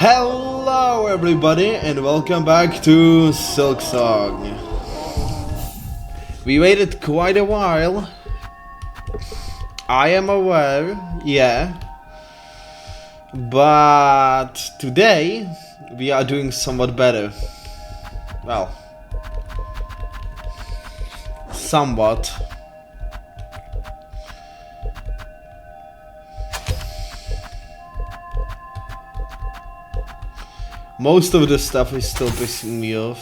Hello everybody and welcome back to Silksong. We waited quite a while. I am aware, yeah. But today we are doing somewhat better. Well, somewhat. Most of the stuff is still pissing me off.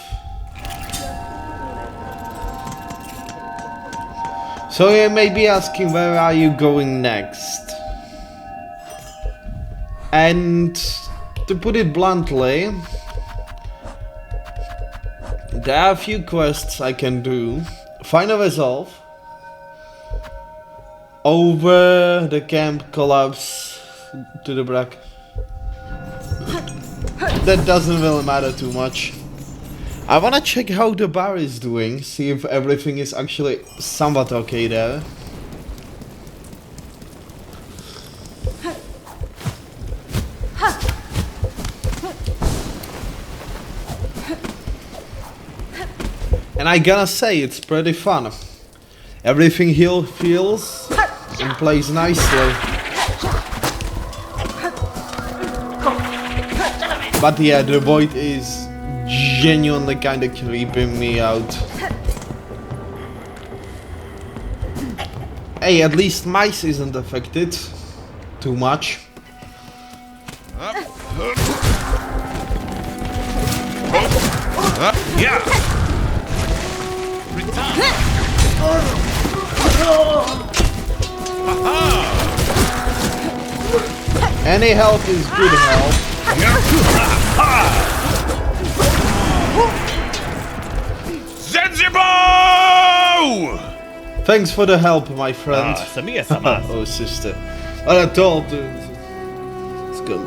So you may be asking, where are you going next? And to put it bluntly, there are a few quests I can do. Find a resolve over the camp collapse to the brack. That doesn't really matter too much. I wanna check how the bar is doing, see if everything is actually somewhat okay there. And I gotta say, it's pretty fun. Everything here feels and plays nicely. But yeah, the void is genuinely kinda creeping me out. Hey, at least mice isn't affected too much. Yeah. Any help is good help. Zanzibar! Thanks for the help, my friend. Samia-sama. Oh, sister. I told you. It's good.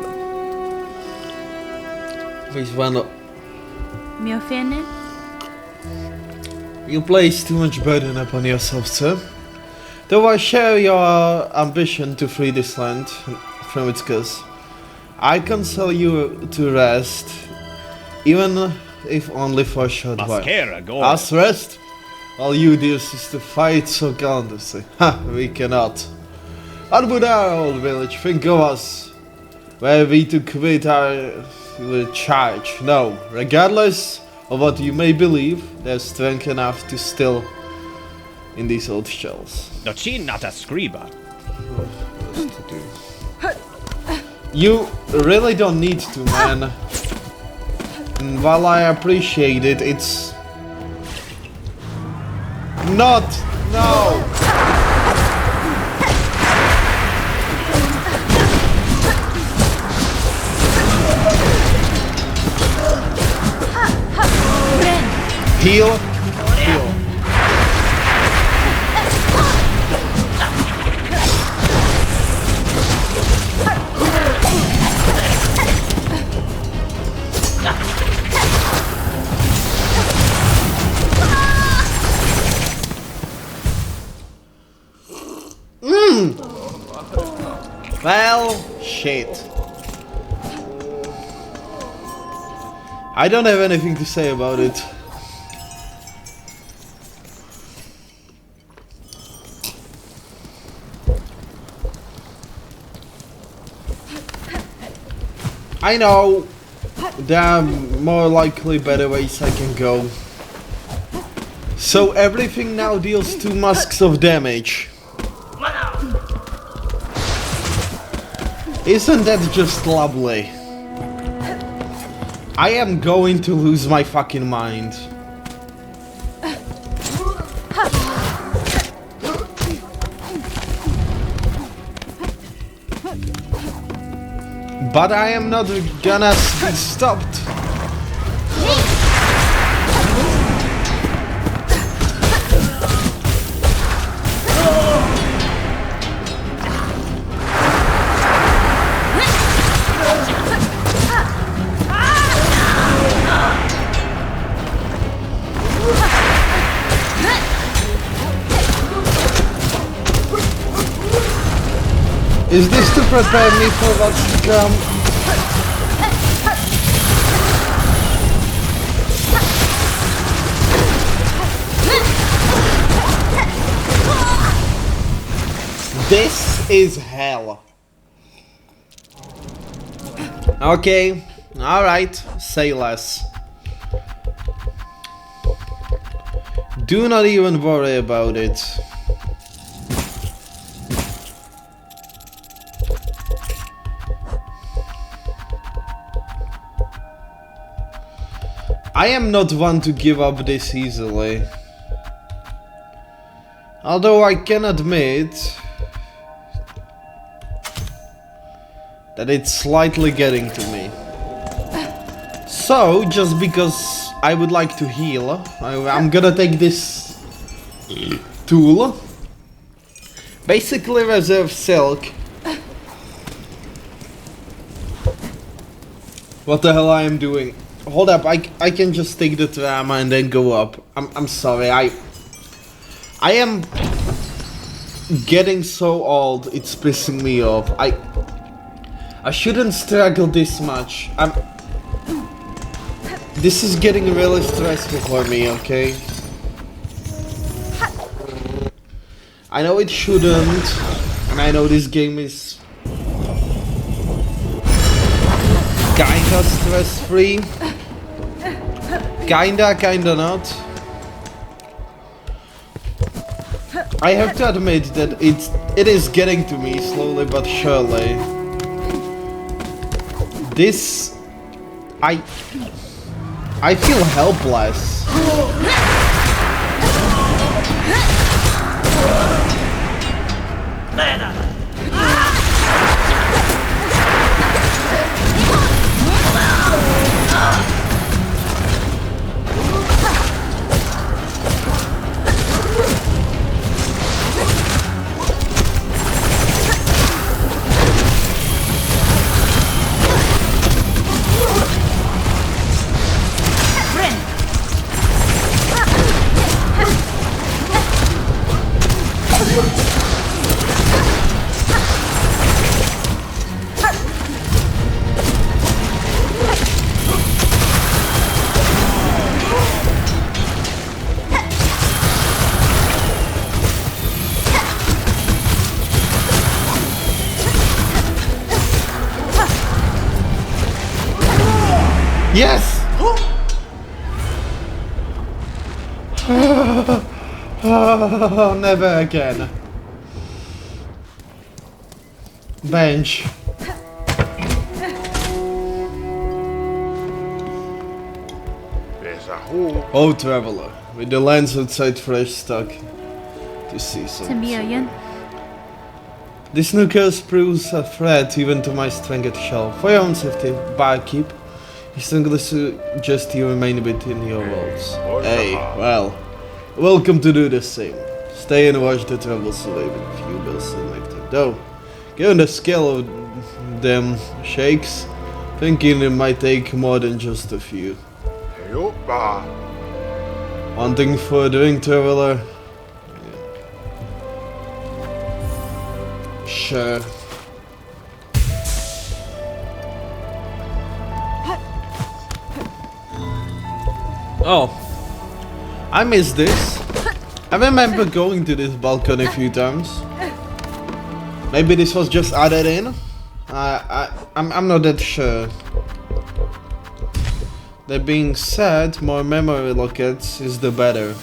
Please, Vano. Mio fene? You place too much burden upon yourself, sir. Though I share your ambition to free this land from its curse, I counsel you to rest, even if only for a short while. Us rest? While you, dear sister, fight so gallantly. Ha, we cannot. What would our old village think of us, were we to quit our charge? No, regardless of what you may believe, there's strength enough to still in these old shells. No, she not a scriba. You really don't need to, man. And while I appreciate it, it's not. No. Heal. Heal. Well, shit. I don't have anything to say about it. I know there are more likely better ways I can go. So everything now deals 2 masks of damage. Isn't that just lovely? I am going to lose my fucking mind. But I am not gonna be stopped. Is this to prepare me for what's to come? is hell. Okay, alright, say less. Do not even worry about it. I am not one to give up this easily. Although I can admit that it's slightly getting to me. So, just because I would like to heal, I'm gonna take this tool. Basically reserve silk. What the hell I am doing? Hold up, I can just take the tram and then go up. I'm sorry, I am getting so old, it's pissing me off. I shouldn't struggle this much. This is getting really stressful for me, okay? I know it shouldn't, and I know this game is kinda stress-free. Kinda not. I have to admit that it is getting to me slowly but surely. This... I feel helpless. Yes! Never again. Bench. There's a hole. Oh, traveler, with the lens outside fresh stock to see something. Sabiayan. This new curse proves a threat even to my strength shell. For your own safety, barkeep, I strongly suggest you remain within your walls. Hey, well, welcome to do the same. Stay and watch the travels away with a few bills selected. Though, given the scale of them shakes, thinking it might take more than just a few. Wanting for a drink, traveler? Sure. Oh, I missed this. I remember going to this balcony a few times. Maybe this was just added in. I'm not that sure. That being said, more memory lockets is the better.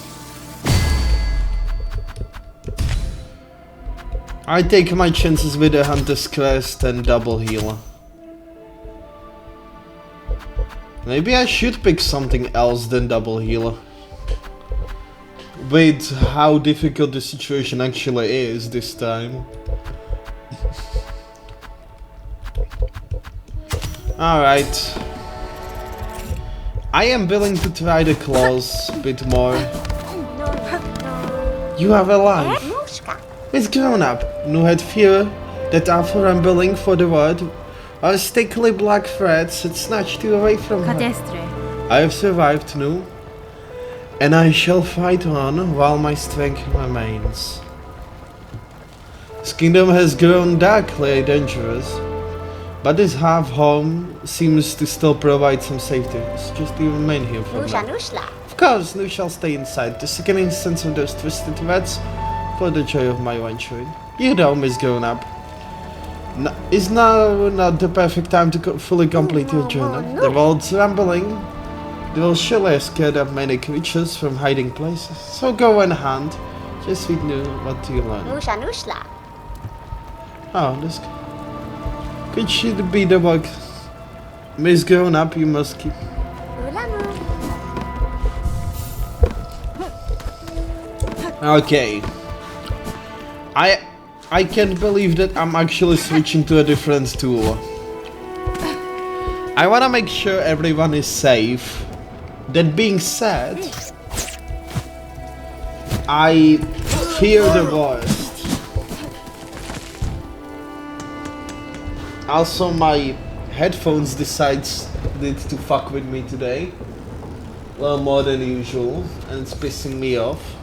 I take my chances with the Hunter's Crest and double heal. Maybe I should pick something else than double heal. With how difficult the situation actually is this time. Alright. I am willing to try the claws a bit more. You are alive. Miss Grown-Up, who had fear that after rambling for the word, our stickly black threads had snatched you away from her. Cadestre. I have survived, Nu, and I shall fight on while my strength remains. This kingdom has grown darkly dangerous, but this half-home seems to still provide some safety. It's just to remain here for now. Of course, Nu shall stay inside, the sickening sense of those twisted threads for the joy of my venturing. You know, Miss Grown Up. Is now not the perfect time to fully complete your journey? The world's rambling. They will surely scare up many creatures from hiding places. So go on hand. Just read what you learn. Nushla. Oh, this could she be the bug? Miss Grown Up, you must keep. Okay. I can't believe that I'm actually switching to a different tool. I wanna make sure everyone is safe. That being said, I fear the worst. Also, my headphones decided to fuck with me today. A little more than usual, and it's pissing me off.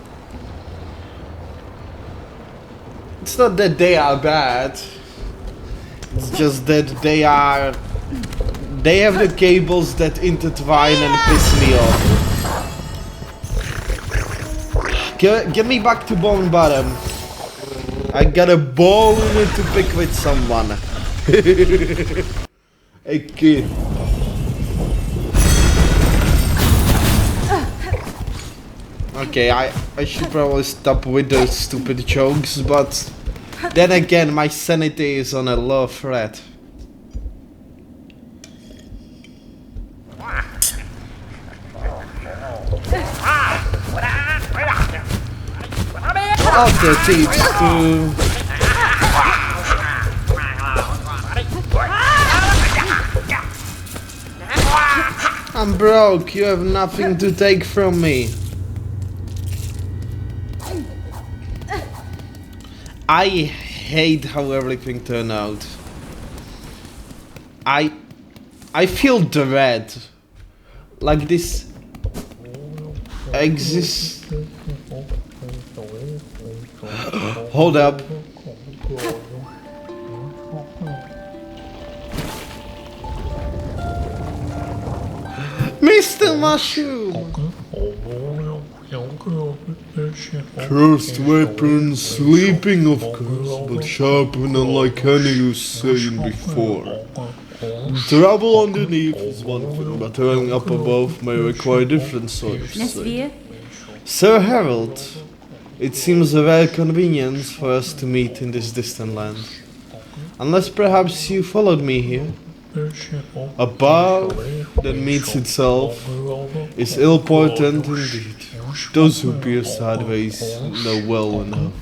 It's not that they are bad. It's just that they have the cables that intertwine and piss me off. Get me back to bone bottom. I got a bone to pick with someone. Hey kid. Okay, I should probably stop with those stupid jokes, but then again, my sanity is on a low threat. Other tips too. I'm broke, you have nothing to take from me. I hate how everything turned out. I feel dread. Like this exists. Hold up. Mr. Mushroom! Cursed weapons, sleeping of course, but sharpened unlike any you saying before. Travel underneath is one thing, but turning up above may require different sort of skill. Sir Harold, it seems a rare convenience for us to meet in this distant land. Unless perhaps you followed me here. A bar that meets itself is ill-portent indeed. Those who peer sideways know well enough.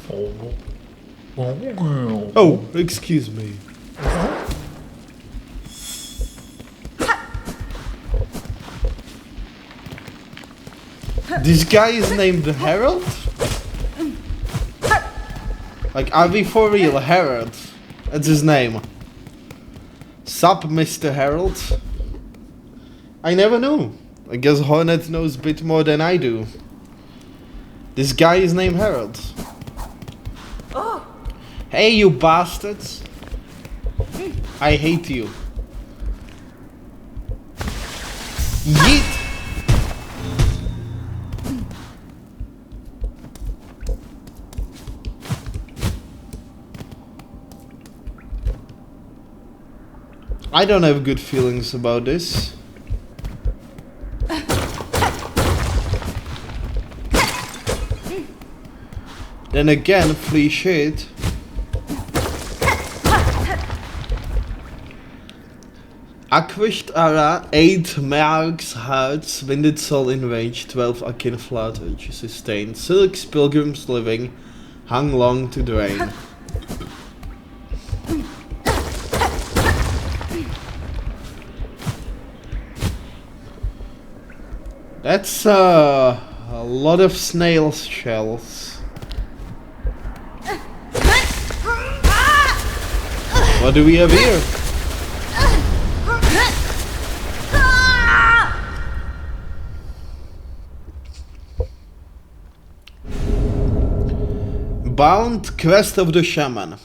Oh, excuse me. This guy is named Harold? Like, are we for real? Harold. That's his name. Sup, Mr. Harold? I never knew. I guess Hornet knows a bit more than I do. This guy is named Harold. Oh. Hey, you bastards. I hate you. Yeet! I don't have good feelings about this. Then again, flea shit. Acquished Ara, 8 marks, hearts, winded soul in range, 12 arcane flattery sustained. Silk's pilgrim's living, hung long to drain. That's a lot of snail shells. What do we have here? Bound Crest of the Shaman.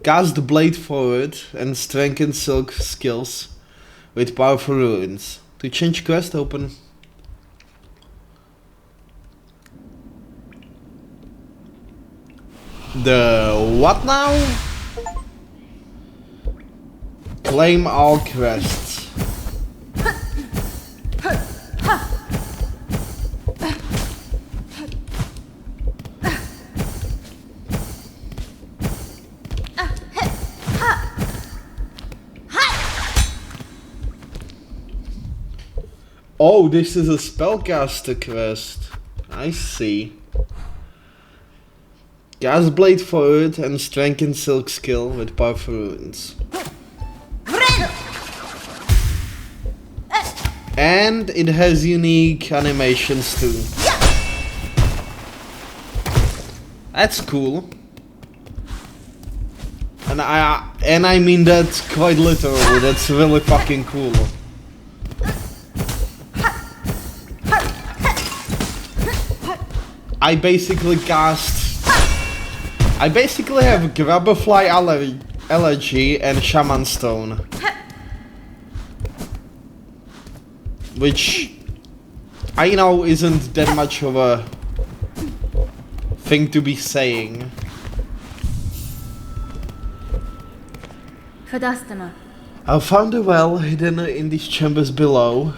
Cast blade forward and strengthen silk skills with powerful ruins. To change quest, open. The what now? Claim all crests. Oh, this is a spellcaster quest. I see. Gas blade forward and strengthen silk skill with powerful runes. And it has unique animations too. That's cool. And I mean that quite literally. That's really fucking cool. I basically have Grabberfly Allergy and Shaman Stone. Which I know isn't that much of a thing to be saying. Fadastama. I found a well hidden in these chambers below.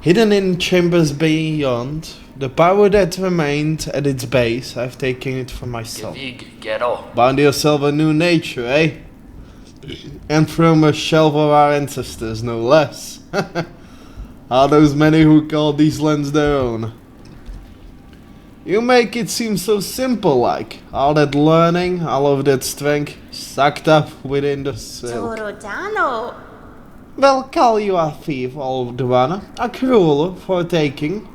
Hidden in chambers beyond, the power that remained at its base, I've taken it for myself. Bound yourself a new nature, eh? And from a shelf of our ancestors, no less. Are those many who call these lands their own? You make it seem so simple, like all that learning, all of that strength, sucked up within the silk. Well, call you a thief, old one, a cruel for taking.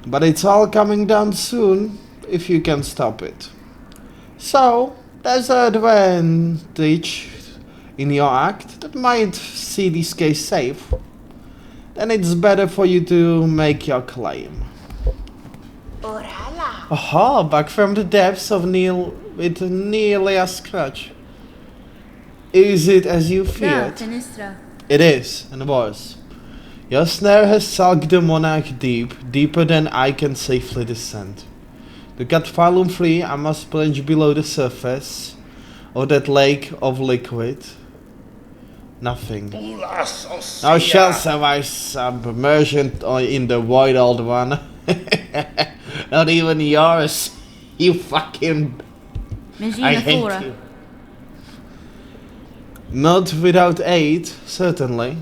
But it's all coming down soon, if you can stop it. So, there's an advantage in your act that might see this case safe. Then it's better for you to make your claim. Aha, back from the depths of Neil with nearly a scratch. Is it as you feared? It is, and was. Your snare has sunk the monarch deep, deeper than I can safely descend. To get Falun free, I must plunge below the surface of that lake of liquid. Nothing. Now shall survive submersion in the void, old one. Not even yours. You fucking... I hate you. Not without aid, certainly.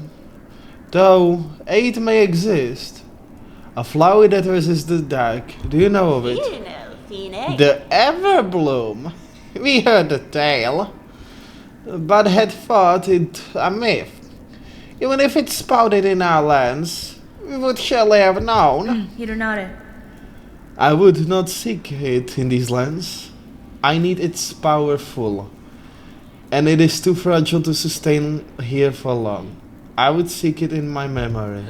Though aid may exist. A flower that resists the dark. Do you know of it? The Everbloom. We heard the tale, but had thought it a myth. Even if it sprouted in our lands, we would surely have known. I would not seek it in these lands. I need its power full. And it is too fragile to sustain here for long. I would seek it in my memory.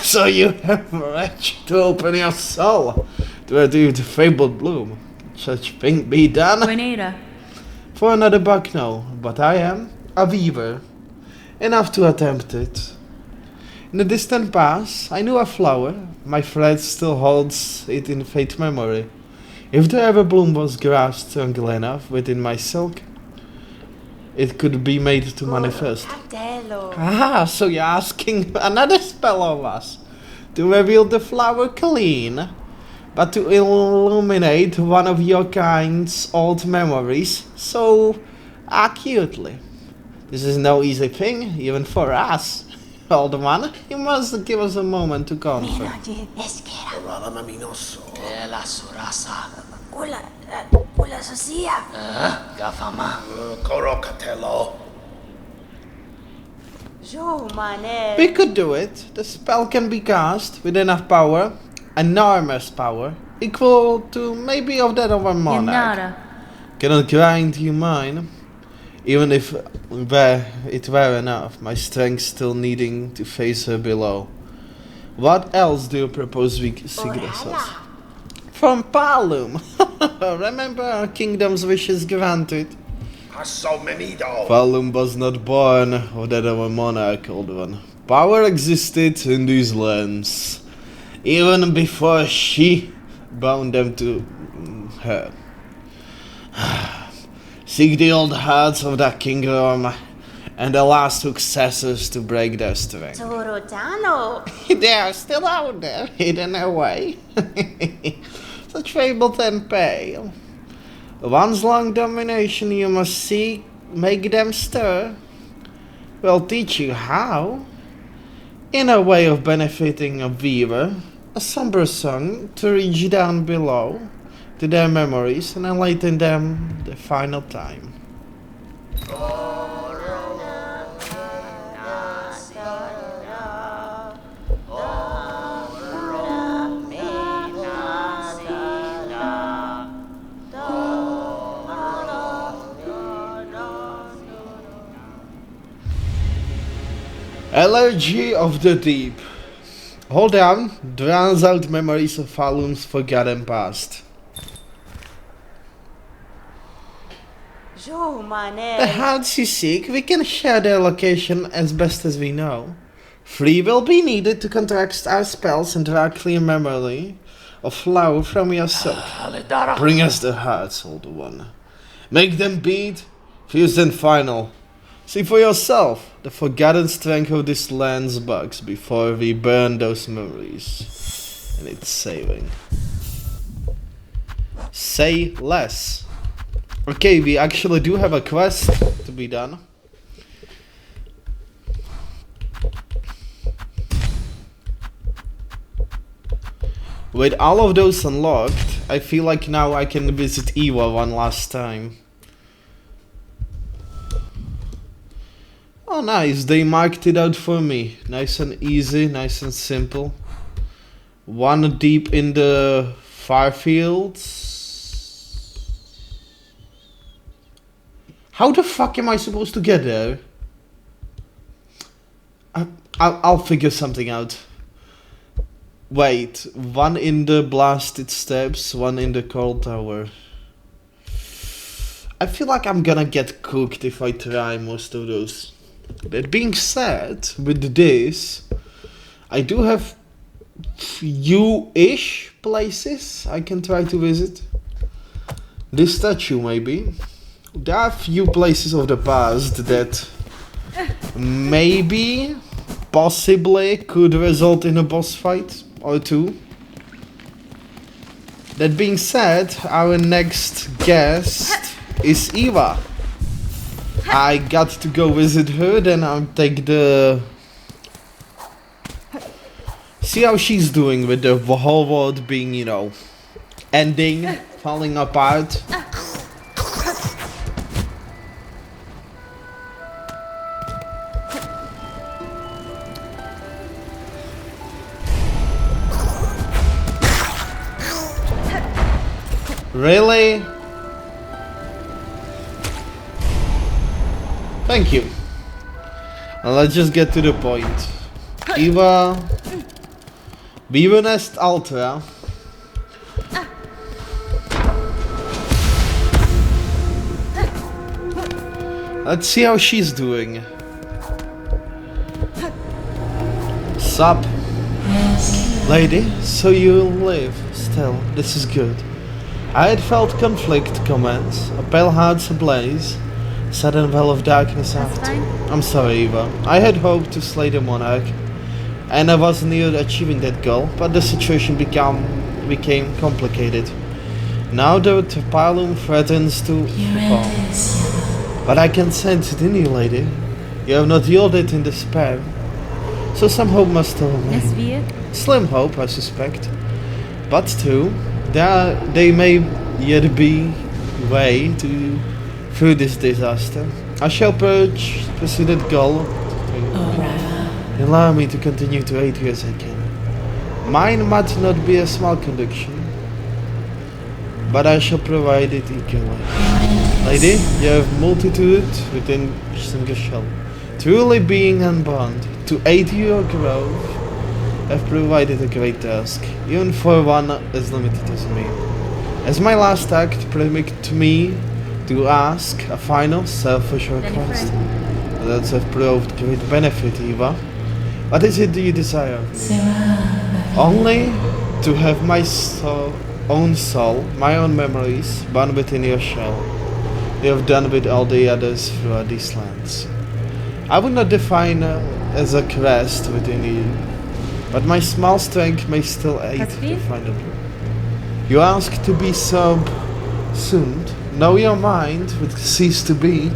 So you have wretched to open your soul to the fabled bloom. Such thing be done? For another buck, no. But I am a weaver. Enough to attempt it. In the distant past, I knew a flower. My thread still holds it in faint memory. If the Everbloom was grasped strongly enough within my silk, it could be made to manifest. Ah, so you're asking another spell of us to reveal the flower clean, but to illuminate one of your kind's old memories so acutely. This is no easy thing, even for us. Old man, you must give us a moment to comfort. We could do it. The spell can be cast with enough power, enormous power, equal to maybe of that of a monarch. Cannot grind you mine. Even if it were enough, my strength still needing to face her below. What else do you propose we seek ourselves? From Palum! Remember our kingdom's wishes granted? Palum was not born of that of a monarch, old one. Power existed in these lands. even before she bound them to her. Seek the old hearts of that kingdom and the last successors to break their strength. Torodano. They are still out there, hidden away. Such fabled and pale. Once long domination you must seek, make them stir. We'll teach you how. In a way of benefiting a weaver, a somber song to reach down below to their memories and enlighten them the final time. Allergy of the Deep. Hold on, drowns out memories of Falun's forgotten past. The hearts you seek, we can share their location as best as we know. 3 will be needed to contract our spells and draw clear memory of flow from your silk. Bring us the hearts, old one. Make them beat, fused and final. See for yourself the forgotten strength of this land's bugs before we burn those memories. And it's saving. Say less. Okay, we actually do have a quest to be done. With all of those unlocked, I feel like now I can visit Eva one last time. Oh nice, they marked it out for me. Nice and easy, nice and simple. 1 deep in the firefields. How the fuck am I supposed to get there? I'll figure something out. Wait, 1 in the blasted steps, 1 in the cold tower. I feel like I'm gonna get cooked if I try most of those. That being said, with this, I do have few-ish places I can try to visit. This statue maybe. There are few places of the past that maybe, possibly could result in a boss fight or 2. That being said, our next guest is Eva. I got to go visit her, then I'll take the... See how she's doing with the whole world being, you know, ending, falling apart. Really? Thank you. Now let's just get to the point. Eva... Beaver Nest Ultra. Let's see how she's doing. Sup? Lady, so you live still. This is good. I had felt conflict commence, a pale heart's ablaze, sudden veil of darkness after. fine. I'm sorry, Eva. I had hoped to slay the monarch, and I was near achieving that goal, but the situation became complicated. Now the Tapalum threatens to fall. But I can sense it in you, lady. You have not yielded in despair, so some hope must still Miss remain. Wir? Slim hope, I suspect. But too, they may yet be way to through this disaster. I shall pursue that goal. Allow me to continue to aid you as I can. Mine might not be a small conviction, but I shall provide it equally. Lady, you have multitude within single shell. Truly being unbound, to aid your growth, have provided a great task, even for one as limited as me. As my last act, permit me to ask a final selfish request. That have proved great benefit, Eva. What is it you desire of me? Only to have my own soul, my own memories, bound within your shell. You have done with all the others throughout these lands. I would not define as a crest within you, but my small strength may still aid to find it. You ask to be subsumed. Know your mind would cease to be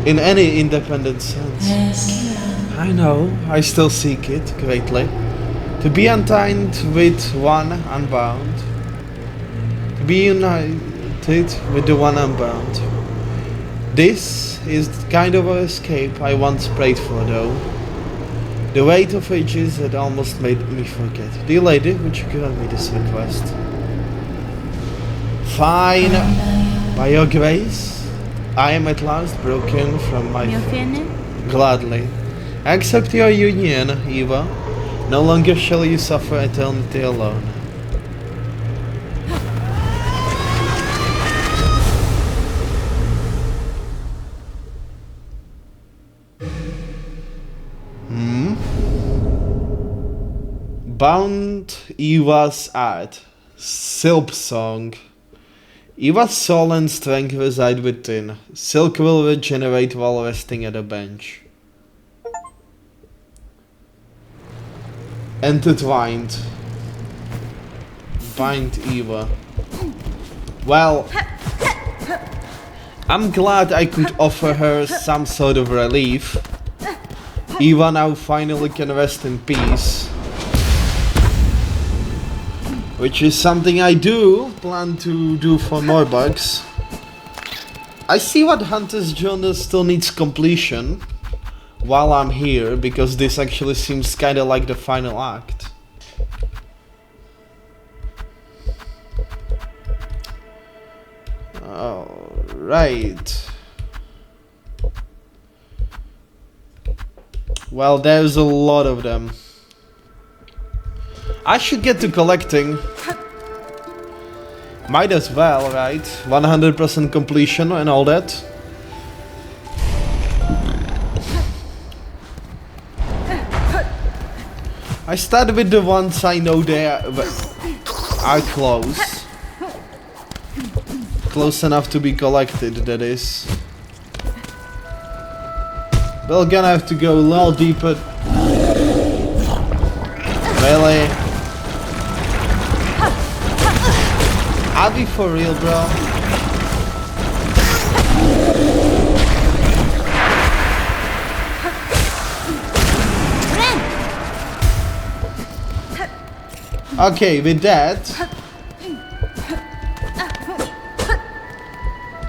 in any independent sense. I know, I still seek it greatly. To be untied with one unbound. To be united with the one unbound. This is the kind of escape I once prayed for, though. The weight of ages had almost made me forget. Dear lady, would you grant me this request? Fine. By your grace, I am at last broken from my fate. Gladly. Accept your union, Eva. No longer shall you suffer eternity alone. Bound Eva's art. Silksong. Eva's soul and strength reside within. Silk will regenerate while resting at a bench. Intertwined. Bind Eva. Well, I'm glad I could offer her some sort of relief. Eva now finally can rest in peace. Which is something I do plan to do for more bugs. I see what Hunter's Journal still needs completion while I'm here, because this actually seems kinda like the final act. Alright. Well, there's a lot of them. I should get to collecting. Might as well, right? 100% completion and all that. I start with the ones I know they are close. Close enough to be collected, that is. We're gonna have to go a little deeper. Really? I'll be for real, bro. Okay, with that,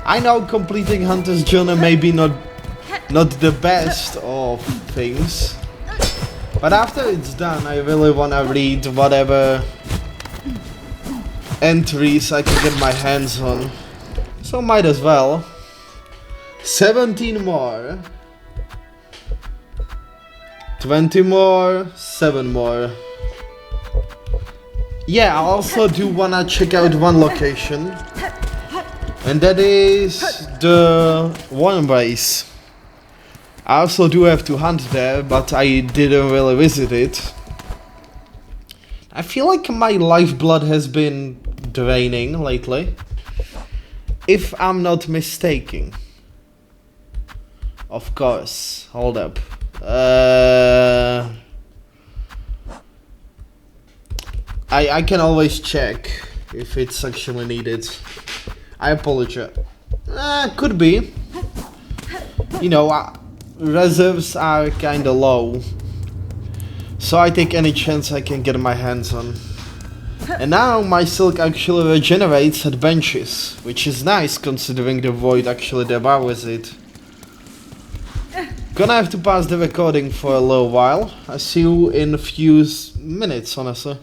I know completing Hunter's Journal may be not the best of things, but after it's done, I really wanna read whatever entries I can get my hands on. So might as well. 17 more. 20 more. 7 more. Yeah, I also do wanna check out one location. And that is the One Base. I also do have to hunt there, but I didn't really visit it. I feel like my lifeblood has been draining lately, if I'm not mistaken. Of course, hold up. I can always check if it's actually needed. I apologize. Could be. You know, reserves are kinda low, so I take any chance I can get my hands on. And now my silk actually regenerates at benches, which is nice considering the void actually devours it. Gonna have to pause the recording for a little while. I see you in a few minutes, honestly.